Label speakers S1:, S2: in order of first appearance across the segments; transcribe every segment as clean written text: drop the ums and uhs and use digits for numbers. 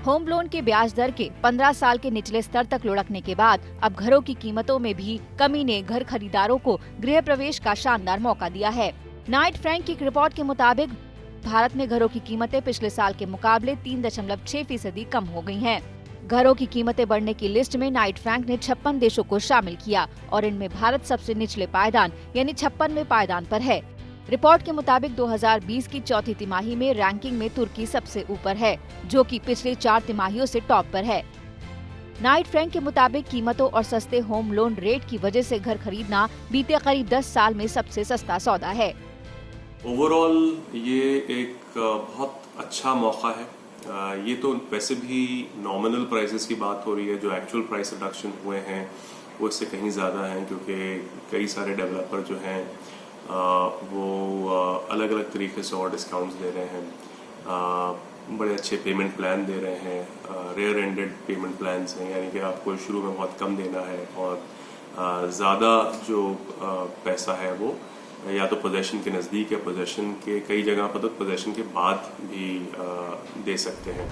S1: Home loan के ब्याज दर के 15 साल के निचले स्तर तक लुढ़कने के बाद अब घरों की कीमतों में भी कमी ने घर खरीदारों को गृह प्रवेश का शानदार मौका दिया है। नाइट फ्रैंक की एक रिपोर्ट के मुताबिक भारत में घरों की कीमतें पिछले साल के मुकाबले 3.6% कम हो गई हैं। घरों की कीमतें बढ़ने की लिस्ट में नाइट फ्रैंक ने 56 देशों को शामिल किया और इनमें भारत सबसे निचले पायदान यानी 56वें पायदान पर है। रिपोर्ट के मुताबिक 2020 की चौथी तिमाही में रैंकिंग में तुर्की सबसे ऊपर है, जो कि पिछले 4 तिमाहियों से टॉप पर है। नाइट फ्रैंक के मुताबिक कीमतों और सस्ते होम लोन रेट की वजह से घर खरीदना बीते करीब 10 साल में सबसे सस्ता सौदा है।
S2: ओवरऑल ये एक बहुत अच्छा मौका है। ये तो वैसे भी नॉमिनल प्राइसेस की बात हो रही है, जो एक्चुअल प्राइस रिडक्शन हुए हैं वो इससे कहीं ज़्यादा हैं, क्योंकि कई सारे डेवलपर जो हैं वो अलग अलग तरीके से और डिस्काउंट्स दे रहे हैं, बड़े अच्छे पेमेंट प्लान दे रहे हैं, रेयर एंडेड पेमेंट प्लान्स हैं, यानी कि आपको शुरू में बहुत कम देना है और ज़्यादा जो पैसा है वो या तो पोजेशन के नज़दीक या पोजेशन के कई जगह पर तो पोजेशन के बाद भी दे सकते हैं।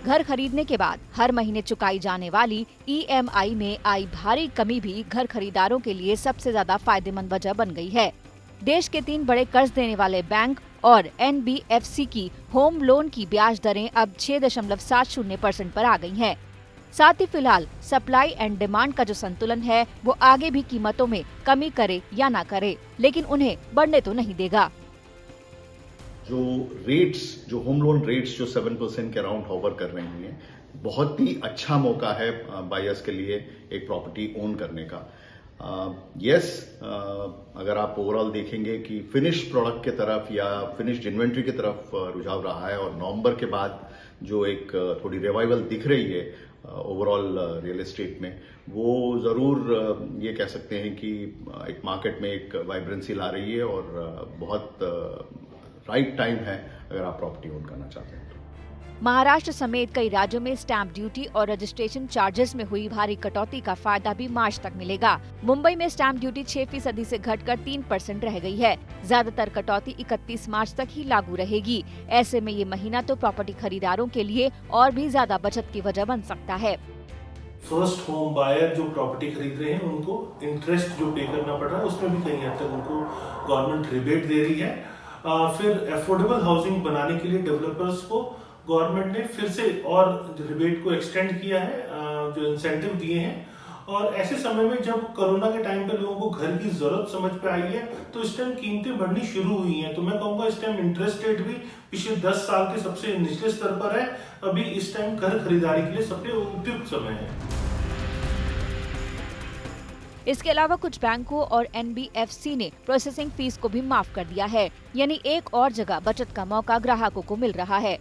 S1: घर खरीदने के बाद हर महीने चुकाई जाने वाली EMI में आई भारी कमी भी घर खरीदारों के लिए सबसे ज्यादा फायदेमंद वजह बन गई है। देश के 3 बड़े कर्ज देने वाले बैंक और NBFC की होम लोन की ब्याज दरें अब 6.70% पर आ गई हैं। साथ ही फिलहाल सप्लाई एंड डिमांड का जो संतुलन है वो आगे भी कीमतों में कमी करे या ना करे, लेकिन उन्हें बढ़ने तो नहीं देगा।
S3: जो होम लोन रेट्स जो 7% के अराउंड होवर कर रही हैं, बहुत ही अच्छा मौका है बायर्स के लिए एक प्रॉपर्टी ओन करने का। अगर आप ओवरऑल देखेंगे कि फिनिश प्रोडक्ट के तरफ या फिनिश्ड इन्वेंट्री की तरफ रुझाव रहा है और नवंबर के बाद जो एक थोड़ी रिवाइवल दिख रही है ओवरऑल रियल एस्टेट में, वो जरूर ये कह सकते हैं कि एक मार्केट में एक वाइब्रेंसी ला रही है और बहुत राइट टाइम है अगर आप प्रॉपर्टी ओन करना चाहते हैं।
S1: महाराष्ट्र समेत कई राज्यों में स्टैंप ड्यूटी और रजिस्ट्रेशन चार्जेस में हुई भारी कटौती का फायदा भी मार्च तक मिलेगा। मुंबई में स्टैंप ड्यूटी 6% से घटकर 3% रह गई है। ज्यादातर कटौती 31 मार्च तक ही लागू रहेगी। ऐसे में ये महीना तो प्रॉपर्टी खरीदारों के लिए और भी ज्यादा बचत की वजह बन सकता है।
S4: फर्स्ट होम बायर जो प्रॉपर्टी खरीद रहे हैं उनको इंटरेस्ट जो पे करना पड़ रहा है उसमें भी कहीं हद तक उनको गवर्नमेंट रिबेट दे रही है। फिर अफोर्डेबल हाउसिंग बनाने के लिए डेवलपर्स को गवर्नमेंट ने फिर से और रिबेट को एक्सटेंड किया है, जो इंसेंटिव दिए हैं। और ऐसे समय में जब कोरोना के टाइम पे लोगों को घर की जरूरत समझ पे आई है तो इस टाइम कीमतें बढ़नी शुरू हुई हैं। तो मैं कहूँगा इस टाइम इंटरेस्ट रेट भी पिछले 10 साल के सबसे निचले स्तर पर है। अभी इस टाइम घर खरीदारी के लिए सबसे उपयुक्त समय है।
S1: इसके अलावा कुछ बैंकों और NBFC ने प्रोसेसिंग फीस को भी माफ कर दिया है, यानी एक और जगह बचत का मौका ग्राहकों को मिल रहा है।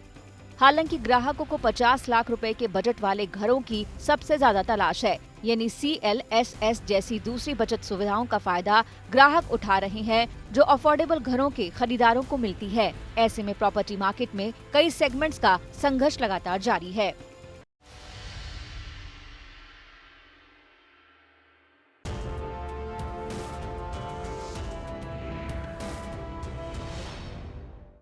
S1: हालांकि ग्राहकों को 50 लाख रुपए के बजट वाले घरों की सबसे ज्यादा तलाश है, यानी CLSS जैसी दूसरी बचत सुविधाओं का फायदा ग्राहक उठा रहे हैं जो अफोर्डेबल घरों के खरीदारों को मिलती है। ऐसे में प्रॉपर्टी मार्केट में कई सेगमेंट्स का संघर्ष लगातार जारी है।